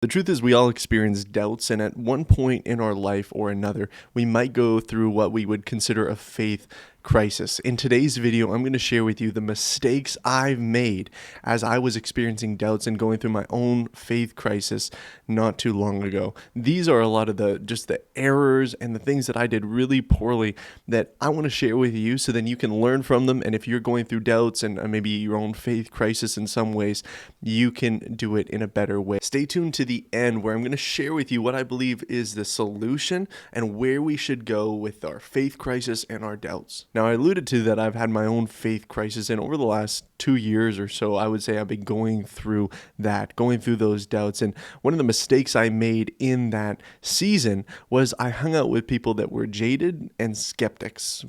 The truth is we all experience doubts, and at one point in our life or another, we might go through what we would consider a faith crisis. In today's video, I'm going to share with you the mistakes I've made as I was experiencing doubts and going through my own faith crisis not too long ago. These are a lot of the errors and the things that I did really poorly that I want to share with you so then you can learn from them. And if you're going through doubts and maybe your own faith crisis in some ways, you can do it in a better way. Stay tuned to the end where I'm going to share with you what I believe is the solution and where we should go with our faith crisis and our doubts. Now, I alluded to that I've had my own faith crisis, and over the last 2 years or so, I would say I've been going through those doubts. And one of the mistakes I made in that season was I hung out with people that were jaded and skeptics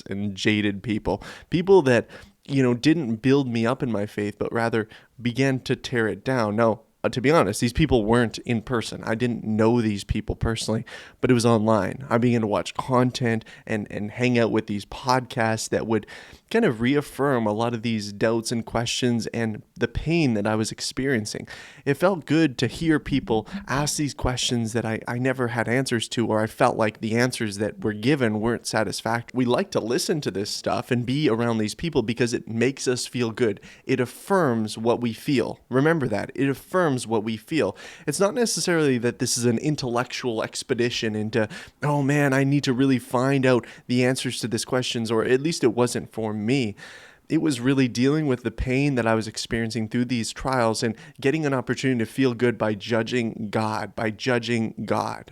and jaded people that, didn't build me up in my faith, but rather began to tear it down. Now, to be honest, these people weren't in person. I didn't know these people personally, but it was online. I began to watch content and hang out with these podcasts that would kind of reaffirm a lot of these doubts and questions and the pain that I was experiencing. It felt good to hear people ask these questions that I never had answers to, or I felt like the answers that were given weren't satisfactory. We like to listen to this stuff and be around these people because it makes us feel good. It affirms what we feel. Remember that. It affirms what we feel. It's not necessarily that this is an intellectual expedition into, oh man, I need to really find out the answers to these questions, or at least it wasn't for me. It was really dealing with the pain that I was experiencing through these trials and getting an opportunity to feel good by judging God.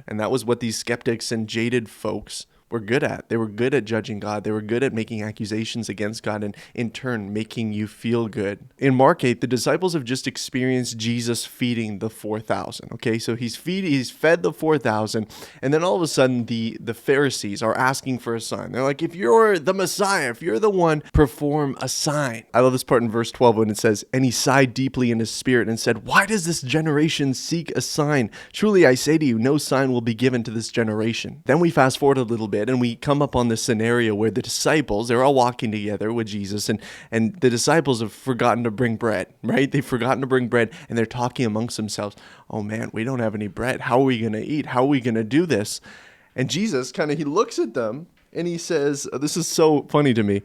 And that was what these skeptics and jaded folks were good at. They were good at judging God. They were good at making accusations against God and in turn making you feel good. In Mark 8, the disciples have just experienced Jesus feeding the 4,000. Okay, so he's fed the 4,000, and then all of a sudden the Pharisees are asking for a sign. They're like, if you're the Messiah, if you're the one, perform a sign. I love this part in verse 12 when it says, and he sighed deeply in his spirit and said, why does this generation seek a sign? Truly I say to you, no sign will be given to this generation. Then we fast forward a little bit and we come up on this scenario where the disciples, they're all walking together with Jesus, and the disciples have forgotten to bring bread, right? They've forgotten to bring bread, and they're talking amongst themselves. Oh man, we don't have any bread. How are we going to eat? How are we going to do this? And Jesus he looks at them and he says, this is so funny to me.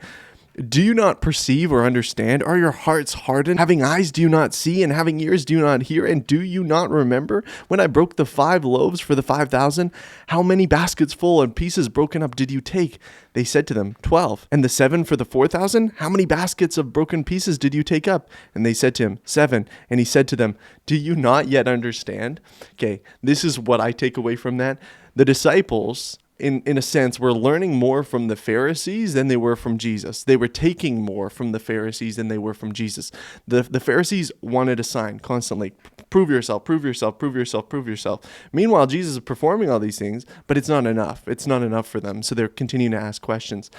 Do you not perceive or understand? Are your hearts hardened? Having eyes do you not see, and having ears do you not hear? And do you not remember when I broke the 5 loaves for the 5,000? How many baskets full and pieces broken up did you take? They said to them, 12. And the 7 for the 4,000? How many baskets of broken pieces did you take up? And they said to him, 7. And he said to them, do you not yet understand? Okay, this is what I take away from that. The disciples, in a sense, were learning more from the Pharisees than they were from Jesus. They were taking more from the Pharisees than they were from Jesus. The Pharisees wanted a sign constantly. Prove yourself, prove yourself, prove yourself, prove yourself. Meanwhile, Jesus is performing all these things, but it's not enough. It's not enough for them. So they're continuing to ask questions.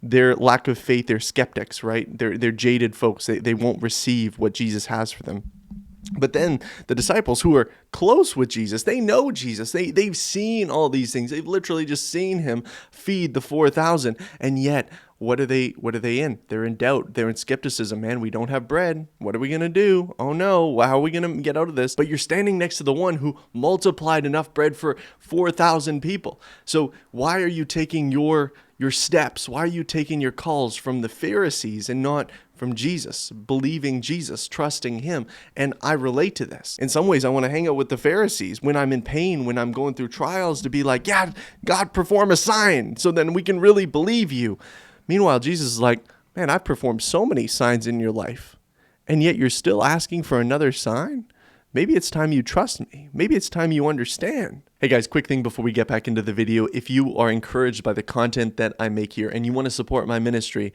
Their lack of faith, they're skeptics, right? They're jaded folks. They won't receive what Jesus has for them. But then the disciples who are close with Jesus, they know Jesus. They've seen all these things. They've literally just seen him feed the 4,000. And yet, what are they in? They're in doubt. They're in skepticism. Man, we don't have bread. What are we going to do? Oh no, how are we going to get out of this? But you're standing next to the one who multiplied enough bread for 4,000 people. So why are you taking your steps? Why are you taking your calls from the Pharisees and not from Jesus, believing Jesus, trusting him? And I relate to this. In some ways, I want to hang out with the Pharisees when I'm in pain, when I'm going through trials, to be like, yeah, God, perform a sign so then we can really believe you. Meanwhile, Jesus is like, man, I've performed so many signs in your life, and yet you're still asking for another sign? Maybe it's time you trust me. Maybe it's time you understand. Hey guys, quick thing before we get back into the video. If you are encouraged by the content that I make here and you want to support my ministry,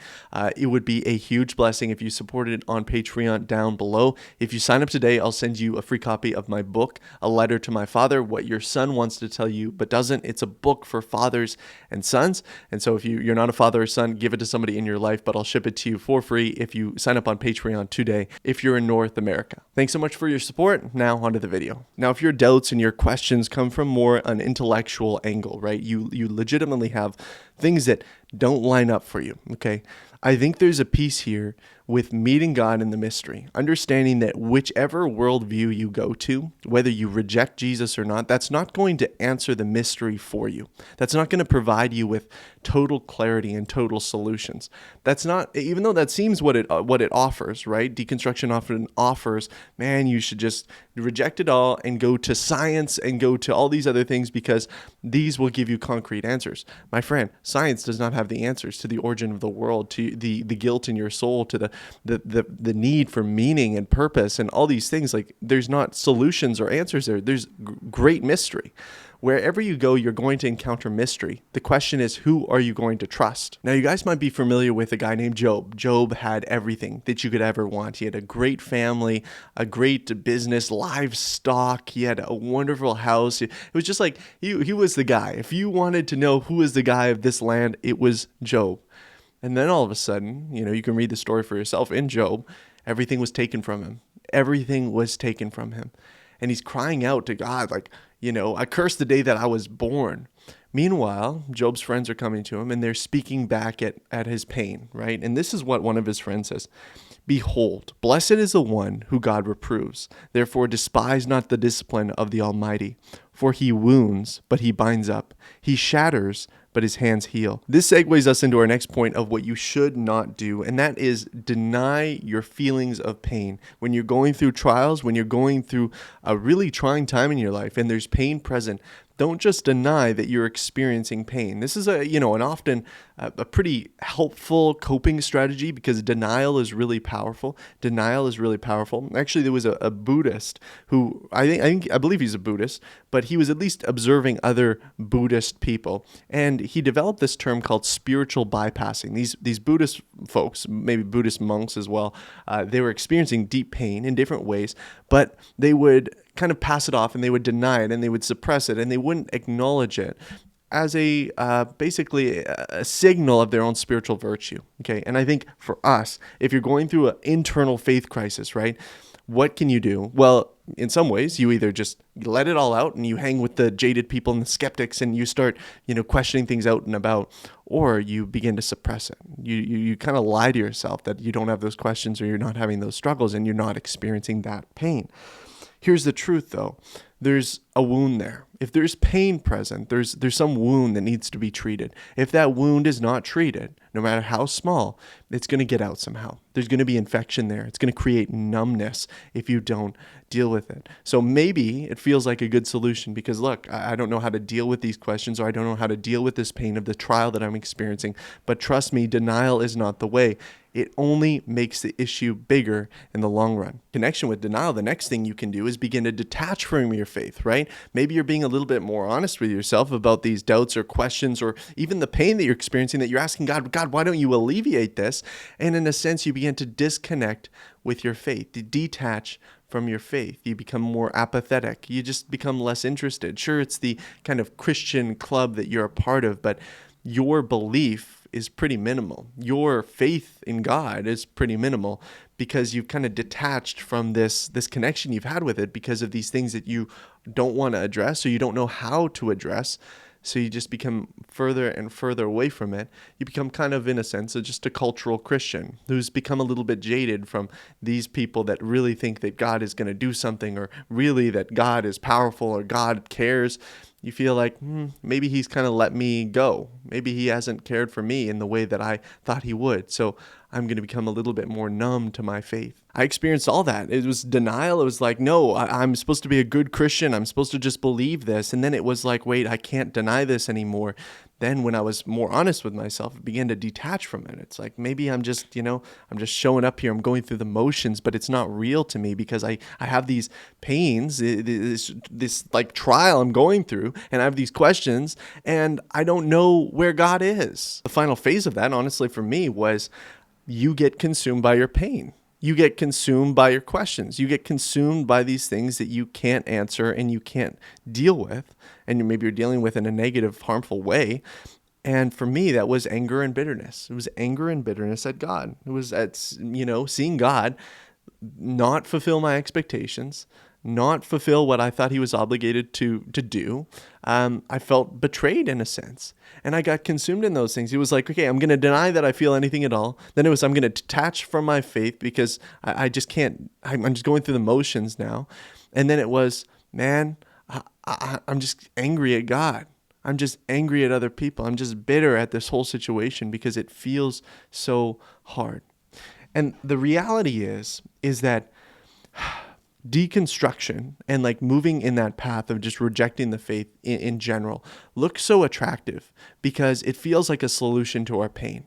it would be a huge blessing if you supported it on Patreon down below. If you sign up today, I'll send you a free copy of my book, A Letter to My Father, What Your Son Wants to Tell You But Doesn't. It's a book for fathers and sons. And so if you're not a father or son, give it to somebody in your life, but I'll ship it to you for free if you sign up on Patreon today, if you're in North America. Thanks so much for your support. Now onto the video. Now, if your doubts and your questions come from more an intellectual angle, right? You legitimately have things that don't line up for you, okay? I think there's a piece here with meeting God in the mystery, understanding that whichever worldview you go to, whether you reject Jesus or not, that's not going to answer the mystery for you. That's not going to provide you with total clarity and total solutions. That's not, even though that seems what it offers, right? Deconstruction often offers, man, you should just reject it all and go to science and go to all these other things because these will give you concrete answers. My friend, science does not have the answers to the origin of the world, to the guilt in your soul, to the need for meaning and purpose and all these things. Like, there's not solutions or answers there. There's great mystery. Wherever you go, you're going to encounter mystery. The question is, who are you going to trust? Now, you guys might be familiar with a guy named Job. Job had everything that you could ever want. He had a great family, a great business, livestock. He had a wonderful house. It was just like, he was the guy. If you wanted to know who was the guy of this land, it was Job. And then all of a sudden, you can read the story for yourself. In Job, everything was taken from him. Everything was taken from him. And he's crying out to God, like, I cursed the day that I was born. Meanwhile, Job's friends are coming to him and they're speaking back at his pain, right? And this is what one of his friends says. Behold, blessed is the one who God reproves. Therefore, despise not the discipline of the Almighty. For he wounds, but he binds up. He shatters, but his hands heal. This segues us into our next point of what you should not do, and that is deny your feelings of pain. When you're going through trials, when you're going through a really trying time in your life and there's pain present, don't just deny that you're experiencing pain. This is an often a pretty helpful coping strategy because denial is really powerful. Denial is really powerful. Actually, there was a Buddhist who I believe he's a Buddhist, but he was at least observing other Buddhist people, and he developed this term called spiritual bypassing. These Buddhist folks, maybe Buddhist monks as well, they were experiencing deep pain in different ways, but they would kind of pass it off and they would deny it and they would suppress it and they wouldn't acknowledge it as basically a signal of their own spiritual virtue. Okay, and I think for us, if you're going through an internal faith crisis, right, what can you do? Well, in some ways, you either just let it all out and you hang with the jaded people and the skeptics and you start, questioning things out and about, or you begin to suppress it. You kind of lie to yourself that you don't have those questions or you're not having those struggles and you're not experiencing that pain. Here's the truth, though. There's a wound there. If there's pain present, there's some wound that needs to be treated. If that wound is not treated, no matter how small, it's going to get out somehow. There's going to be infection there. It's going to create numbness if you don't deal with it. So maybe it feels like a good solution because, look, I don't know how to deal with these questions, or I don't know how to deal with this pain of the trial that I'm experiencing. But trust me, denial is not the way. It only makes the issue bigger in the long run. Connection with denial, the next thing you can do is begin to detach from your faith, right? Maybe you're being a little bit more honest with yourself about these doubts or questions or even the pain that you're experiencing, that you're asking God, why don't you alleviate this? And in a sense, you begin to disconnect with your faith, to detach from your faith. You become more apathetic. You just become less interested. Sure, it's the kind of Christian club that you're a part of, but your belief is pretty minimal. Your faith in God is pretty minimal because you've kind of detached from this connection you've had with it because of these things that you don't want to address or you don't know how to address. So you just become further and further away from it. You become kind of, in a sense, just a cultural Christian who's become a little bit jaded from these people that really think that God is going to do something, or really that God is powerful or God cares. You feel like, maybe he's kind of let me go. Maybe he hasn't cared for me in the way that I thought he would. So I'm going to become a little bit more numb to my faith. I experienced all that. It was denial. It was like, no, I'm supposed to be a good Christian. I'm supposed to just believe this. And then it was like, wait, I can't deny this anymore. Then when I was more honest with myself, I began to detach from it. It's like, maybe I'm just, I'm just showing up here. I'm going through the motions, but it's not real to me because I have these pains, this like trial I'm going through, and I have these questions, and I don't know where God is. The final phase of that, honestly, for me was you get consumed by your pain. You get consumed by your questions. You get consumed by these things that you can't answer and you can't deal with, and maybe you're dealing with in a negative, harmful way. And for me, that was anger and bitterness. It was anger and bitterness at God. It was at, seeing God not fulfill my expectations, not fulfill what I thought he was obligated to do. I felt betrayed in a sense, and I got consumed in those things. It was like, okay, I'm going to deny that I feel anything at all. Then it was, I'm going to detach from my faith because I just can't, I'm just going through the motions now. And then it was, man, I'm just angry at God. I'm just angry at other people. I'm just bitter at this whole situation because it feels so hard. And the reality is that deconstruction and like moving in that path of just rejecting the faith in general looks so attractive because it feels like a solution to our pain.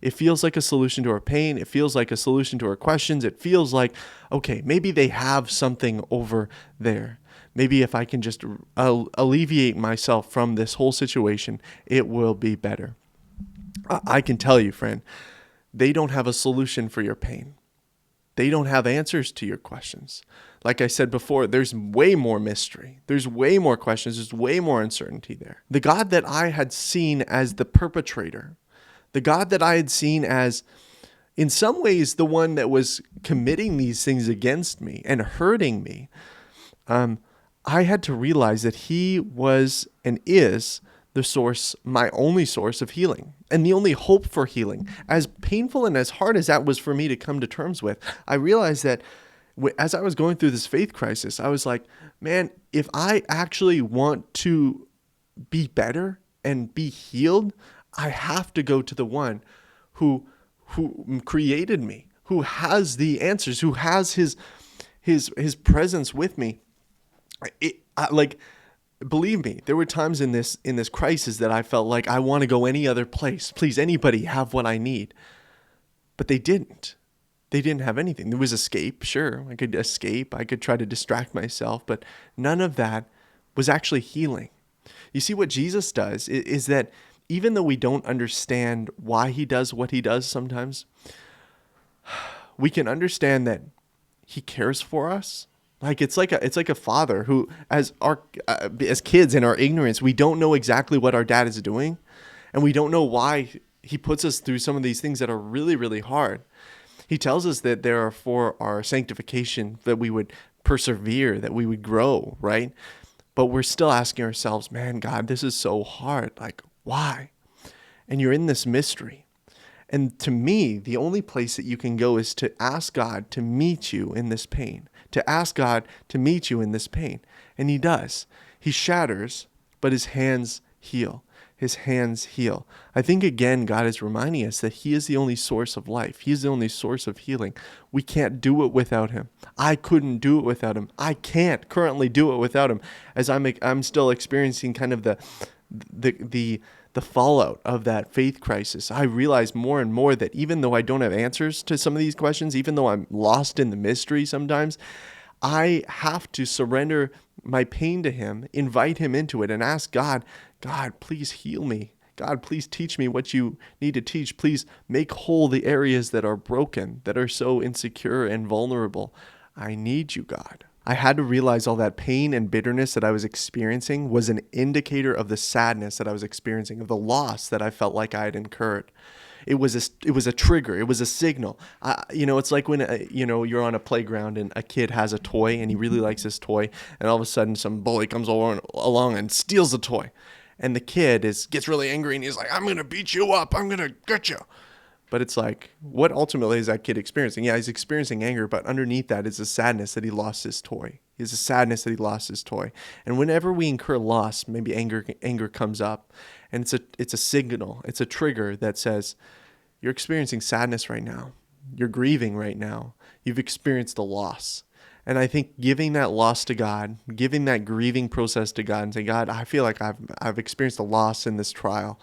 It feels like a solution to our pain. It feels like a solution to our questions. It feels like, okay, maybe they have something over there. Maybe if I can just alleviate myself from this whole situation, it will be better. I can tell you, friend, they don't have a solution for your pain. They don't have answers to your questions. Like I said before, there's way more mystery. There's way more questions. There's way more uncertainty there. The God that I had seen as the perpetrator, the God that I had seen as, in some ways, the one that was committing these things against me and hurting me, I had to realize that he was and is the source, my only source of healing and the only hope for healing. As painful and as hard as that was for me to come to terms with, I realized that as I was going through this faith crisis, I was like, man, if I actually want to be better and be healed, I have to go to the one who created me, who has the answers, who has his presence with me. Believe me, there were times in this crisis that I felt like I want to go any other place. Please, anybody have what I need. But they didn't. They didn't have anything. There was escape, sure. I could escape. I could try to distract myself, but none of that was actually healing. You see, what Jesus does is that even though we don't understand why he does what he does sometimes, we can understand that he cares for us. Like it's like a father who, as kids in our ignorance, we don't know exactly what our dad is doing, and we don't know why he puts us through some of these things that are really, really hard. He tells us that they are for our sanctification, that we would persevere, that we would grow, right? But we're still asking ourselves, man, God, this is so hard. Like, why? And you're in this mystery. And to me, the only place that you can go is to ask God to meet you in this pain, to ask God to meet you in this pain. And he does. He shatters, but his hands heal. His hands heal. I think, again, God is reminding us that he is the only source of life. He is the only source of healing. We can't do it without him. I couldn't do it without him. I can't currently do it without him, as I'm still experiencing kind of the fallout of that faith crisis. I realize more and more that even though I don't have answers to some of these questions, even though I'm lost in the mystery sometimes, I have to surrender my pain to him, invite him into it, and ask God, please heal me. God, please teach me what you need to teach. Please make whole the areas that are broken, that are so insecure and vulnerable. I need you, God. I had to realize all that pain and bitterness that I was experiencing was an indicator of the sadness that I was experiencing, of the loss that I felt like I had incurred. It was a trigger. It was a signal. It's like when you're on a playground and a kid has a toy and he really likes this toy, and all of a sudden some bully comes along and steals the toy, and the kid gets really angry and he's like, "I'm gonna beat you up. I'm gonna get you." But it's like, what ultimately is that kid experiencing? Yeah, he's experiencing anger, but underneath that is a sadness that he lost his toy. It's a sadness that he lost his toy. And whenever we incur loss, maybe anger comes up, and it's a signal, it's a trigger that says, you're experiencing sadness right now. You're grieving right now. You've experienced a loss. And I think giving that loss to God, giving that grieving process to God and saying, God, I feel like I've experienced a loss in this trial.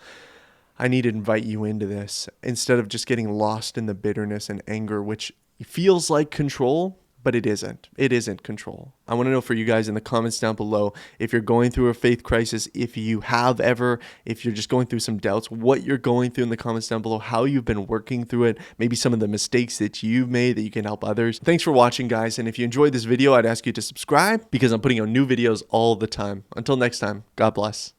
I need to invite you into this, instead of just getting lost in the bitterness and anger, which feels like control, but it isn't. It isn't control. I want to know for you guys in the comments down below, if you're going through a faith crisis, if you're just going through some doubts, what you're going through in the comments down below, how you've been working through it, maybe some of the mistakes that you've made that you can help others. Thanks for watching, guys. And if you enjoyed this video, I'd ask you to subscribe because I'm putting out new videos all the time. Until next time, God bless.